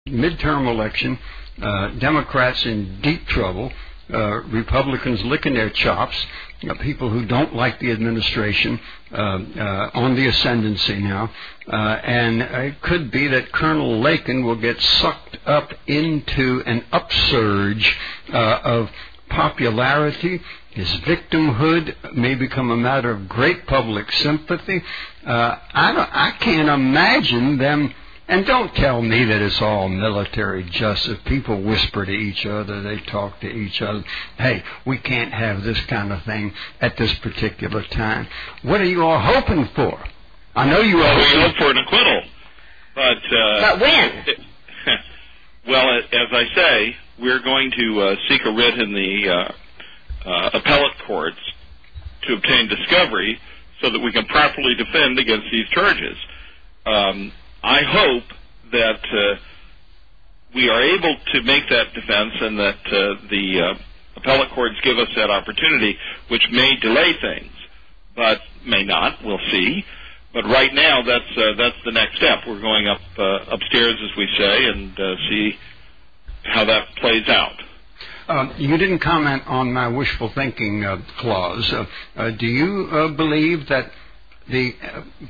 midterm election, Democrats in deep trouble, Republicans licking their chops, people who don't like the administration on the ascendancy now, and it could be that Colonel Lakin will get sucked up into an upsurge of popularity. His victimhood may become a matter of great public sympathy. I can't imagine them. And don't tell me that it's all military justice. People whisper to each other. They talk to each other. Hey, we can't have this kind of thing at this particular time. What are you all hoping for? I know you all hope for an acquittal. But when? Well, as I say, we're going to seek a writ in the appellate courts to obtain discovery so that we can properly defend against these charges. I hope that we are able to make that defense and that the appellate courts give us that opportunity, which may delay things, but may not. We'll see. But right now, that's the next step. We're going up upstairs, as we say, and see how that plays out. You didn't comment on my wishful thinking clause. Do you believe that the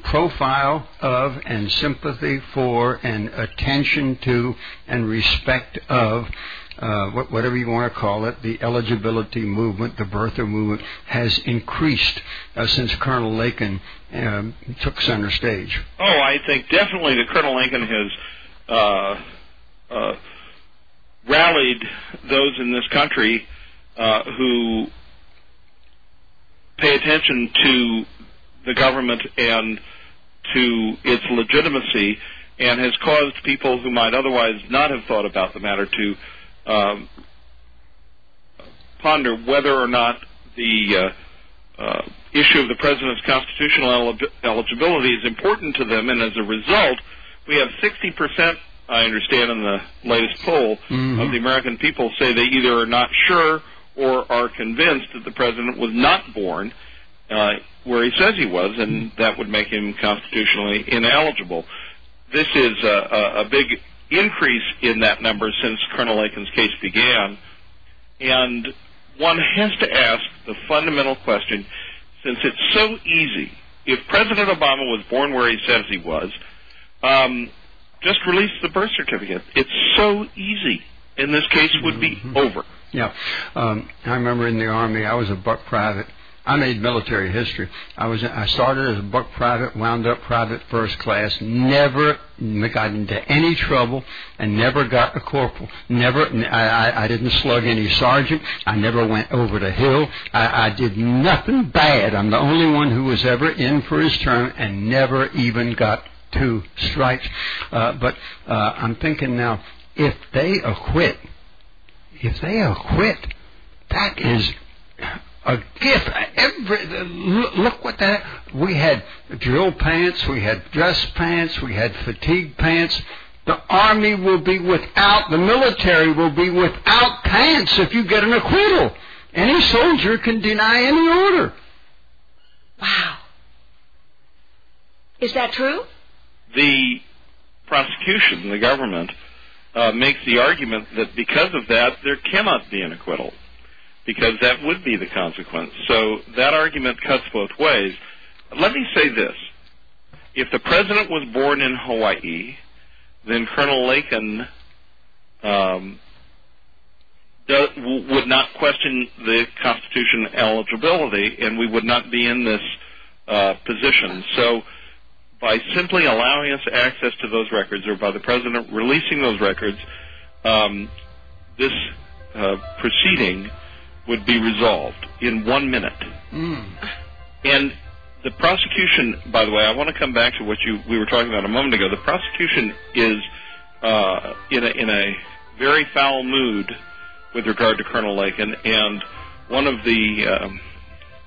profile of and sympathy for and attention to and respect of whatever you want to call it, the eligibility movement, the birther movement, has increased since Colonel Lakin took center stage? Oh, I think definitely that Colonel Lakin has rallied those in this country who pay attention to the government and to its legitimacy, and has caused people who might otherwise not have thought about the matter to ponder whether or not the issue of the president's constitutional eligibility is important to them. And as a result, we have 60%, I understand, in the latest poll of the American people say they either are not sure or are convinced that the president was not born where he says he was, and that would make him constitutionally ineligible. This is a big increase in that number since Colonel Lakin's case began, and one has to ask the fundamental question, since it's so easy. If President Obama was born where he says he was, just release the birth certificate. It's so easy, and this case would be over. Yeah. I remember in the Army, I was a buck private. I made military history. I started as a buck private, wound up private first class, never got into any trouble, and never got a corporal. I didn't slug any sergeant. I never went over the hill. I did nothing bad. I'm the only one who was ever in for his term and never even got 2 strikes. But I'm thinking now, if they acquit, that is a gift. Look what that. We had drill pants, we had dress pants, we had fatigue pants. The Army will be without, the military will be without pants if you get an acquittal. Any soldier can deny any order. Wow. Is that true? The prosecution, the government, makes the argument that because of that, there cannot be an acquittal, because that would be the consequence. So that argument cuts both ways. Let me say this. If the president was born in Hawaii, then Colonel Lakin would not question the Constitution eligibility, and we would not be in this position. So by simply allowing us access to those records, or by the president releasing those records, this proceeding would be resolved in 1 minute. And the prosecution, by the way, I want to come back to what we were talking about a moment ago. The prosecution is in a very foul mood with regard to Colonel Lakin, and one of the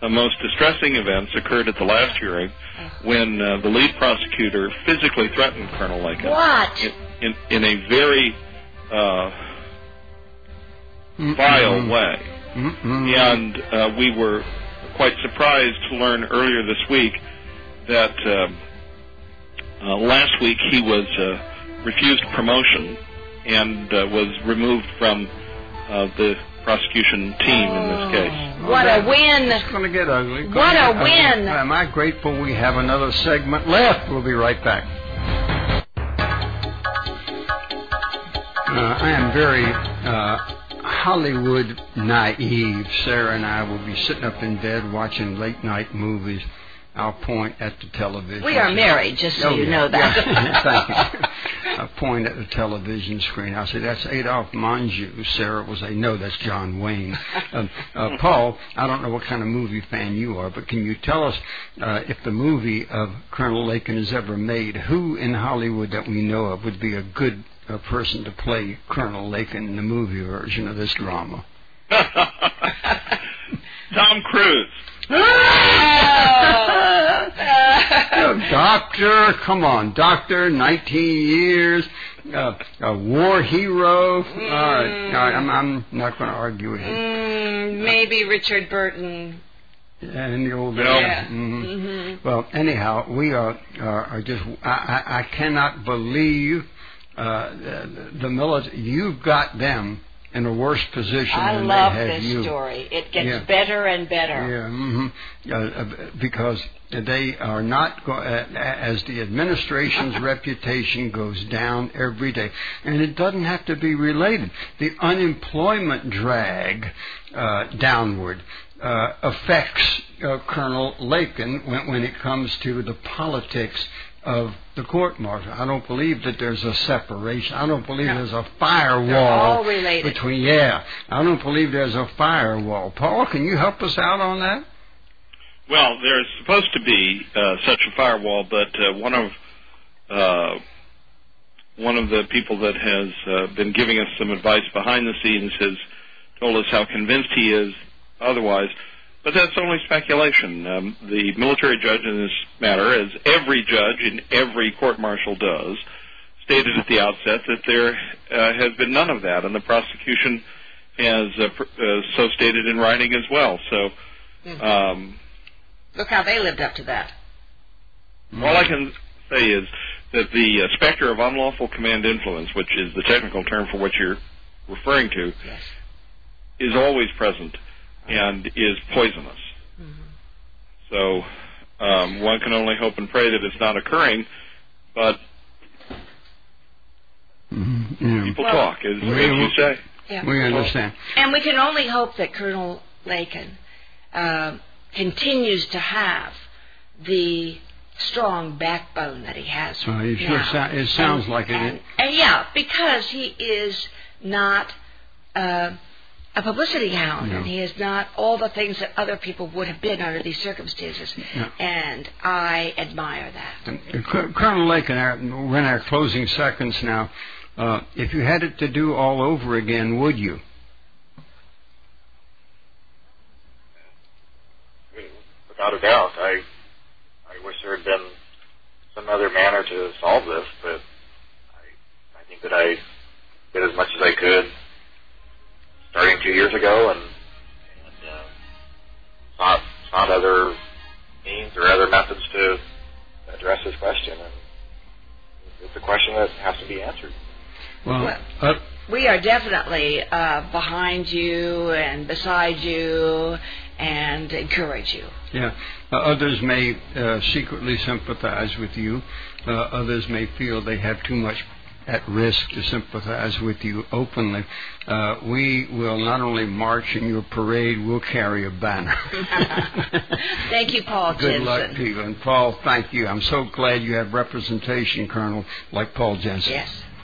most distressing events occurred at the last hearing when the lead prosecutor physically threatened Colonel Lakin. What? In a very vile way. And we were quite surprised to learn earlier this week that last week he was refused promotion and was removed from the prosecution team in this case. What a win! It's going to get ugly. What a win! Am I grateful we have another segment left? We'll be right back. I am very Hollywood naive. Sarah and I will be sitting up in bed watching late night movies. I'll point at the television. We are married, just so you know that. Yeah. Thank you. I'll point at the television screen. I'll say, that's Adolphe Menjou. Sarah will say, no, that's John Wayne. Paul, I don't know what kind of movie fan you are, but can you tell us if the movie of Colonel Lakin is ever made, who in Hollywood that we know of would be a good person to play Colonel Lakin in the movie version of this drama? Tom Cruise. Doctor, come on, Doctor, 19 years, a war hero. All right, I'm not going to argue with you. Maybe Richard Burton. Yeah, in the old days. Yeah. Mm-hmm. Mm-hmm. Well, anyhow, we are just. I cannot believe the military. You've got them in a worse position than they have you. I love this story. It gets better and better. Yeah, because they are not, as the administration's reputation goes down every day. And it doesn't have to be related. The unemployment drag downward affects Colonel Lakin when it comes to the politics of the court-martial. I don't believe that there's a separation. I don't believe there's a firewall. They're all related. I don't believe there's a firewall. Paul, can you help us out on that? Well, there's supposed to be such a firewall, but one of the people that has been giving us some advice behind the scenes has told us how convinced he is otherwise. But that's only speculation. The military judge in this matter, as every judge in every court-martial does, stated at the outset that there has been none of that, and the prosecution has so stated in writing as well. So, look how they lived up to that. All I can say is that the specter of unlawful command influence, which is the technical term for what you're referring to, is always present and is poisonous. Mm-hmm. So one can only hope and pray that it's not occurring, but people talk, as you say. Yeah. We understand. And we can only hope that Colonel Lakin continues to have the strong backbone that he has now. It sounds like it. And because he is not a publicity hound, and he is not all the things that other people would have been under these circumstances. Yeah. And I admire that. Colonel Lakin, we're in our closing seconds now. If you had it to do all over again, would you? Without a doubt. I wish there had been some other manner to solve this, but I think that I did as much as I could starting 2 years ago, and sought other means or other methods to address this question. And it's a question that has to be answered. Well, we are definitely behind you and beside you and encourage you. Yeah. Others may secretly sympathize with you. Others may feel they have too much at risk to sympathize with you openly. We will not only march in your parade, we'll carry a banner. Thank you, Paul Good Jensen. luck to you. And Paul, thank you. I'm so glad you have representation, Colonel, like Paul Jensen. Yes.